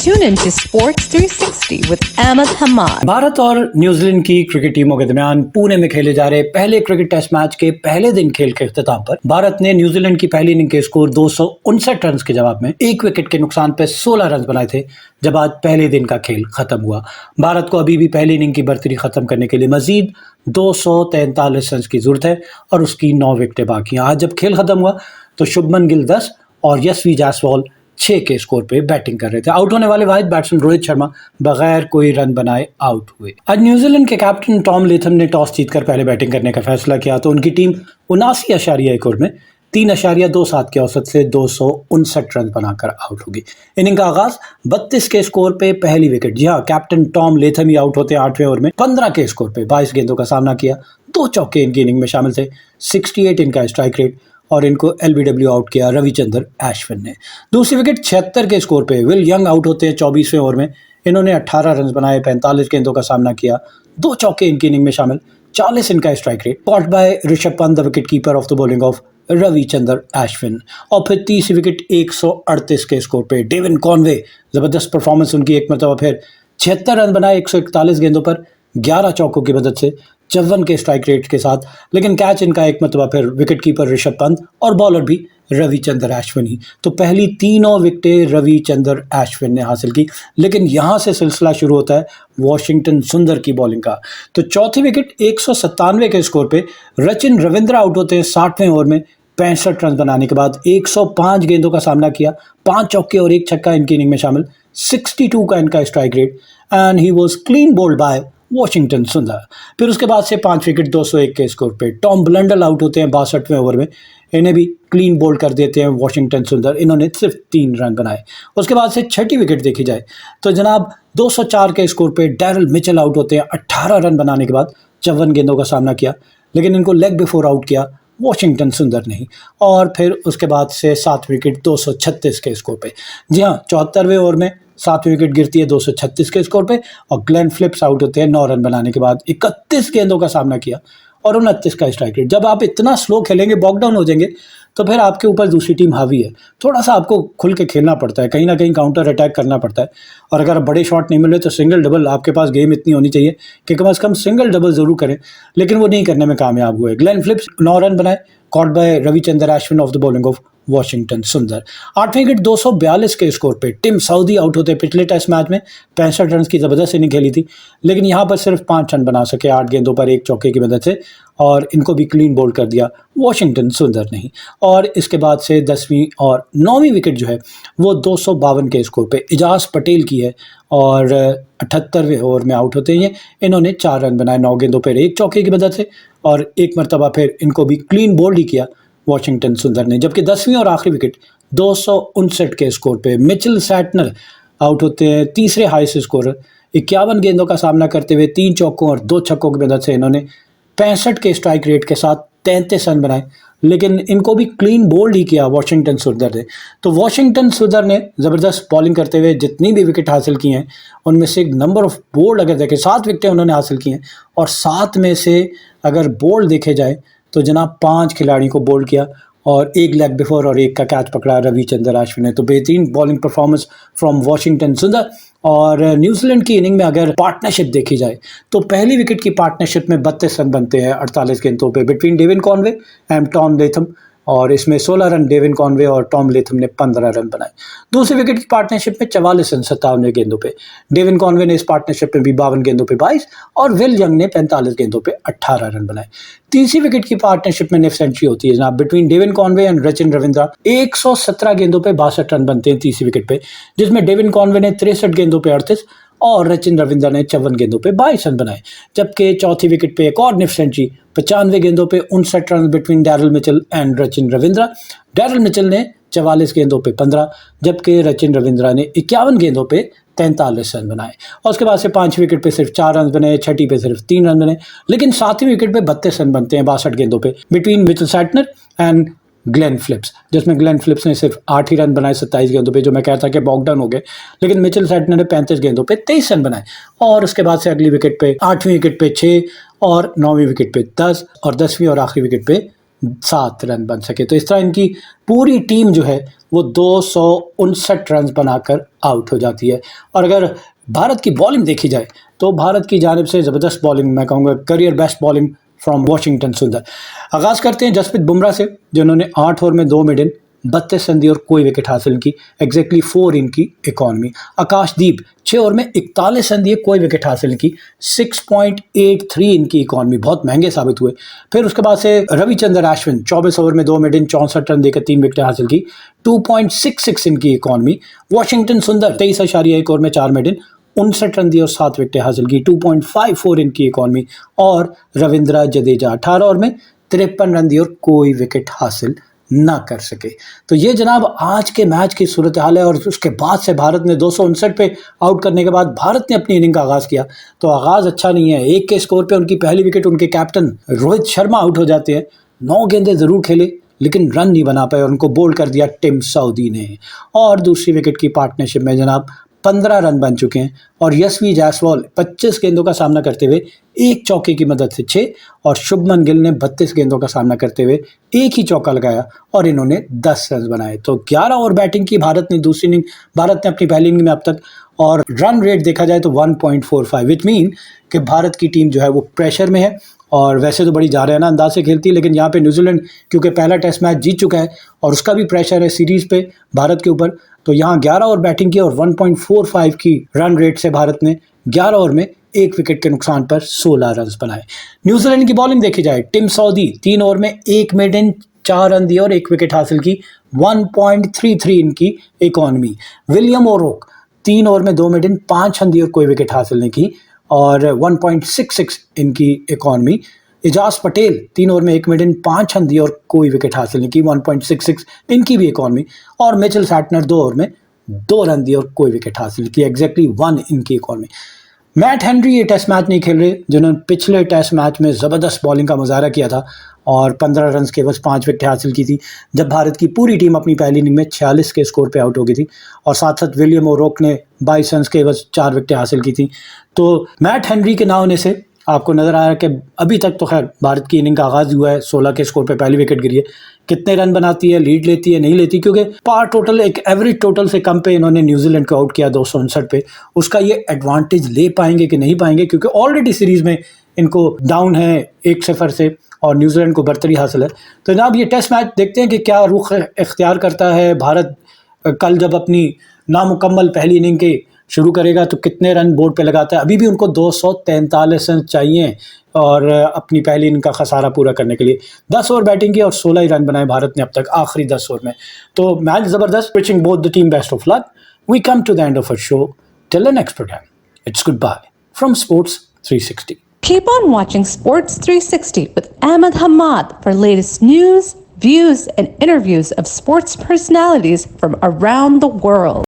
Tune in to Sports 360 with Ahmed Hamad. Bharat और New Zealand की cricket टीमों के दरमियान पुणे में खेले जा रहे पहले क्रिकेट टेस्ट मैच के पहले दिन खेल के इख्तिताम पर भारत ने न्यूजीलैंड की पहली इनिंग के स्कोर 259 रन के जवाब में एक विकेट के नुकसान पर 16 रन बनाए थे जब आज पहले दिन का खेल खत्म हुआ। भारत को अभी भी पहली इनिंग की बढ़तरी खत्म करने के लिए मजीद 243 रन की जरूरत है और उसकी 9 विकेटें बाकी हैं। आज जब खेल खत्म हुआ तो शुभमन गिल 10 और यशस्वी जायसवाल 6 के स्कोर पे बैटिंग कर रहे थे। आउट होने वाले वाहिद बैट्समैन रोहित शर्मा बगैर कोई रन बनाए आउट हुए। आज न्यूजीलैंड के कैप्टन टॉम लेथम ने टॉस जीतकर पहले बैटिंग करने का फैसला किया तो उनकी टीम 79.1 ओवर में 3.27 के औसत से 259 रन बनाकर आउट होगी। इनिंग का आगाज 32 के स्कोर पे पहली विकेट, जी हाँ, कैप्टन टॉम लेथम ही आउट होते हैं 8वें ओवर में 15 के स्कोर पे 22 गेंदों का सामना किया। 2 चौके इनकी इनिंग में शामिल थे। 68 इनका स्ट्राइक रेट और इनको एलबीडब्ल्यू आउट किया रविचंद्र अश्विन ने। दूसरी विकेट 76 के स्कोर पे विल यंग आउट होते हैं 24वें ओवर में। इन्होंने 18 रन बनाए, 45 गेंदों का सामना किया। 2 चौके इनकी इनिंग में शामिल। 40 इनका strike rate. Caught by Rishabh Pant, the wicket keeper off the bowling of Ravichandra Ashwin. और फिर तीसरी विकेट 138 के स्कोर पे डेविन कॉनवे, जबरदस्त परफॉर्मेंस उनकी। एक मरतबा फिर 76 रन बनाए 141 गेंदों पर 11 चौकों की मदद से 54 के स्ट्राइक रेट के साथ। लेकिन कैच इनका एक मरतबा फिर विकेट कीपर ऋषभ पंत और बॉलर भी रविचंद्र अश्विन ही। तो पहली तीनों विकेटें रविचंद्र अश्विन ने हासिल की। लेकिन यहाँ से सिलसिला शुरू होता है वॉशिंगटन सुंदर की बॉलिंग का। तो चौथी विकेट 197 के स्कोर पे रचिन रविंद्र आउट होते हैं 60वें ओवर में 65 रन बनाने के बाद। 105 गेंदों का सामना किया, 5 चौके और 1 छक्का इनकी इनिंग में शामिल। 62 का इनका strike rate and he was clean bowled by Washington Sundar. फिर उसके बाद से 5 विकेट 201 के स्कोर पे टॉम ब्लंडल आउट होते हैं 62वें ओवर में। इन्हें भी क्लीन बोल्ड कर देते हैं वॉशिंगटन सुंदर। इन्होंने सिर्फ 3 रन बनाए। उसके बाद से छठी विकेट देखी जाए तो जनाब 204 के स्कोर पे डैरल मिचेल आउट होते हैं 18 रन बनाने के बाद। 54 गेंदों का सामना किया, लेकिन इनको लेग बिफोर आउट किया वॉशिंगटन सुंदर नहीं। और फिर उसके बाद से 7 विकेट 236 के स्कोर पे, जी हाँ, 74वें ओवर में 7 विकेट गिरती है 236 के स्कोर पे और ग्लेन फिलिप्स आउट होते हैं 9 रन बनाने के बाद। 31 गेंदों का सामना किया और 29 का स्ट्राइक रेट। जब आप इतना स्लो खेलेंगे, बॉक डाउन हो जाएंगे, तो फिर आपके ऊपर दूसरी टीम हावी है। थोड़ा सा आपको खुल के खेलना पड़ता है, कहीं ना कहीं काउंटर अटैक करना पड़ता है। और अगर बड़े शॉट नहीं मिले तो सिंगल डबल, आपके पास गेम इतनी होनी चाहिए कि कम से कम सिंगल डबल जरूर करें, लेकिन वो नहीं करने में कामयाब हुए। ग्लेन फिलिप्स 9 रन बनाए, caught by Ravichandra Ashwin off the bowling of Washington Sundar. 8वें विकेट 242 के स्कोर पे टिम साउदी आउट होते। पिछले टेस्ट मैच में 65 रन की जबरदस्त इनिंग खेली थी, लेकिन यहाँ पर सिर्फ 5 रन बना सके 8 गेंदों पर 1 चौके की मदद से, और इनको भी क्लीन बोल्ड कर दिया वॉशिंगटन सुंदर नहीं। और इसके बाद से 10वीं और 9वीं विकेट जो है वो 252 के स्कोर पे इजाज पटेल की है और 78वें ओवर में आउट होते हैं। इन्होंने 4 रन बनाए 9 गेंदों पर 1 चौके की मदद से, और एक मरतबा फिर इनको भी क्लीन बोल्ड ही किया वॉशिंगटन सुंदर ने। जबकि 10वीं और आखिरी विकेट 259 के स्कोर पे मिचेल सैटनर आउट होते हैं, तीसरे हाईएस्ट स्कोरर। 51 गेंदों का सामना करते हुए 3 चौकों और 2 छक्कों की मदद से इन्होंने 65 के स्ट्राइक रेट के साथ 33 रन बनाए, लेकिन इनको भी क्लीन बोल्ड ही किया वॉशिंगटन सुंदर ने। तो वॉशिंगटन सुंदर ने ज़बरदस्त बॉलिंग करते हुए जितनी भी विकेट हासिल की हैं उनमें से नंबर ऑफ बोल्ड अगर देखें 7 विकेटें उन्होंने हासिल की हैं, और 7 में से अगर बोल्ड देखे जाए तो जनाब 5 खिलाड़ियों को बोल्ड किया और 1 लेग बिफोर और 1 का कैच पकड़ा रविचंद्र अश्विन ने। तो बेहतरीन बॉलिंग परफॉर्मेंस फ्रॉम वॉशिंगटन सुंदर। और न्यूजीलैंड की इनिंग में अगर पार्टनरशिप देखी जाए तो पहली विकेट की पार्टनरशिप में 32 रन बनते हैं 48 गेंदों पे between Devon Conway and Tom Latham, और इसमें 16 रन डेविन कॉनवे और टॉम लेथम ने 15 रन बनाए। दूसरी विकेट की पार्टनरशिप में 44 रन 57 गेंदों पे। डेविन कॉनवे ने इस पार्टनरशिप में भी 52 गेंदों पे 22 और विल यंग ने 45 गेंदों पे 18 रन बनाए। तीसरी विकेट की पार्टनरशिप में निफ सेंचुरी होती है जनाब between Devon Conway and Rachin Ravindra. 117 गेंदों पे 62 रन बनते हैं तीसरी विकेट पे, जिसमें डेविन कॉनवे ने 63 गेंदों पे 38 और रचिन रविंद्र ने 54 गेंदों पे 22 रन बनाए। जबकि चौथी विकेट पे एक और निफ सेंचुरी 95 गेंदों पे 59 run between Daryl Mitchell and Rachin Ravindra. Daryl Mitchell ने 44 गेंदों पे 15, जबकि रचिन रविंद्र ने 51 गेंदों पे 43 रन बनाए। और उसके बाद से 5 विकेट पे सिर्फ 4 रन बने, छठी पे सिर्फ 3 रन बने, लेकिन 7वीं विकेट पे 32 रन बनते हैं 62 गेंदों पे between Mitchell Santner and Glenn Phillips, जिसमें ग्लेन फिलिप्स ने सिर्फ 8 ही रन बनाए 27 गेंदों पे, जो मैं कहता कि बॉक डाउन हो गए, लेकिन मिचेल सैटनर ने 35 गेंदों पे 23 रन बनाए। और उसके बाद से अगली विकेट पे 8वीं विकेट पे 6 और 9वीं विकेट पे 10 और 10वीं और आखिरी विकेट पे 7 रन बन सके। तो इस तरह इनकी पूरी टीम जो है वो 259 रन बनाकर आउट हो जाती है। और अगर भारत की बॉलिंग देखी जाए तो भारत की जानिब से ज़बरदस्त बॉलिंग, मैं कहूँगा career best bowling from Washington सुंदर। आगाज़ करते हैं जसप्रीत बुमराह से, जिन्होंने 8 ओवर में 2 मिडन, 32 रन दिए और कोई विकेट हासिल की, एग्जैक्टली 4 इनकी इकॉनमी। आकाशदीप 6 ओवर में 41 रन दिए, कोई विकेट हासिल की, 6.83 इनकी इकॉनमी, बहुत महंगे साबित हुए। फिर उसके बाद से रविचंद्रन अश्विन 24 ओवर में 2 मिडन, 64 रन देकर 3 विकेट हासिल की, 2.66 इनकी इकॉनमी। वाशिंगटन सुंदर 23.1 ओवर में 4 मिडन, 59 रन दिए और 7 विकेट हासिल की, 2.54 इनकी इकॉनमी। और रविंद्र जडेजा 18 ओवर में 53 रन दिए और कोई विकेट हासिल ना कर सके। तो ये जनाब आज के मैच की सूरत हाल है। और उसके बाद से भारत ने 259 पे आउट करने के बाद भारत ने अपनी इनिंग का आगाज़ किया, तो आगाज़ अच्छा नहीं है। 1 के स्कोर पे उनकी पहली विकेट उनके कैप्टन रोहित शर्मा आउट हो जाते हैं। 9 गेंदें ज़रूर खेले लेकिन रन नहीं बना पाए और उनको बोल्ड कर दिया टिम साउदी ने। और दूसरी विकेट की पार्टनरशिप में जनाब 15 रन बन चुके हैं और यशवी जायसवाल 25 गेंदों का सामना करते हुए 1 चौके की मदद से 6 और शुभमन गिल ने 32 गेंदों का सामना करते हुए 1 ही चौका लगाया और इन्होंने 10 रन बनाए। तो 11 ओवर बैटिंग की भारत ने दूसरी इनिंग, भारत ने अपनी पहली इनिंग में अब तक, और रन रेट देखा जाए तो 1.45, विच मीन कि भारत की टीम जो है वो प्रेशर में है। और वैसे तो बड़ी जारहाना अंदाज से खेलती है, लेकिन यहाँ पे न्यूजीलैंड क्योंकि पहला टेस्ट मैच जीत चुका है और उसका भी प्रेशर है सीरीज़ पे भारत के ऊपर, तो यहाँ 11 ओवर बैटिंग की और 1.45 की रन रेट से भारत ने 11 ओवर में 1 विकेट के नुकसान पर 16 रन बनाए। न्यूजीलैंड की बॉलिंग देखी जाए, टिम साउदी 3 ओवर में 1 मेडन, 4 रन दिए और 1 विकेट हासिल की, 1.33 इनकी इकॉनमी। विलियम ओरोक 3 ओवर में 2 मेडन, 5 रन दिए और कोई विकेट हासिल नहीं की और 1.66 इनकी इकॉनमी। एजाज पटेल 3 ओवर में 1 मिडन, 5 रन दिए और कोई विकेट हासिल नहीं की, 1.66 इनकी भी इकॉनमी। और मिचेल सैटनर 2 ओवर में 2 रन दिए और कोई विकेट हासिल की, एग्जैक्टली 1 इनकी इकॉनमी। मैट हेनरी ये टेस्ट मैच नहीं खेल रहे, जिन्होंने पिछले टेस्ट मैच में ज़बरदस्त बॉलिंग का मुजाहरा किया था और 15 रन के बस 5 विकेट हासिल की थी, जब भारत की पूरी टीम अपनी पहली इनिंग में 46 के स्कोर पे आउट हो गई थी। और साथ साथ विलियम ओरोक ने 22 रन के बस 4 विकेट हासिल की थी। तो मैट हेनरी के ना होने से आपको नज़र आ रहा है कि अभी तक तो खैर भारत की इनिंग का आगाज़ हुआ है, 16 के स्कोर पे पहली विकेट गिरी है। कितने रन बनाती है, लीड लेती है, नहीं लेती, क्योंकि पार टोटल एक एवरेज टोटल से कम पे इन्होंने न्यूजीलैंड को आउट किया 259 पे। उसका ये एडवांटेज ले पाएंगे कि नहीं पाएंगे, क्योंकि ऑलरेडी सीरीज़ में इनको डाउन है 1-0 से और न्यूजीलैंड को बरतरी हासिल है। तो जनाब ये टेस्ट मैच देखते हैं कि क्या रुख इख्तियार करता है भारत। कल जब अपनी नामुकम्मल पहली इनिंग के शुरू करेगा तो कितने रन बोर्ड पे लगाता है। अभी भी उनको 243 रन चाहिए और अपनी पहली इनिंग का खसारा पूरा करने के लिए 10 ओवर बैटिंग की और 16 ही रन बनाए भारत ने अब तक आखिरी 10 ओवर में। तो मैच ज़बरदस्त, wishing both the team best of luck. We come to the end of our show, till the next programme, it's goodbye from Sports 360. Keep on watching Sports 360 with Ahmed Hamad for latest news, views, and interviews of sports personalities from around the world.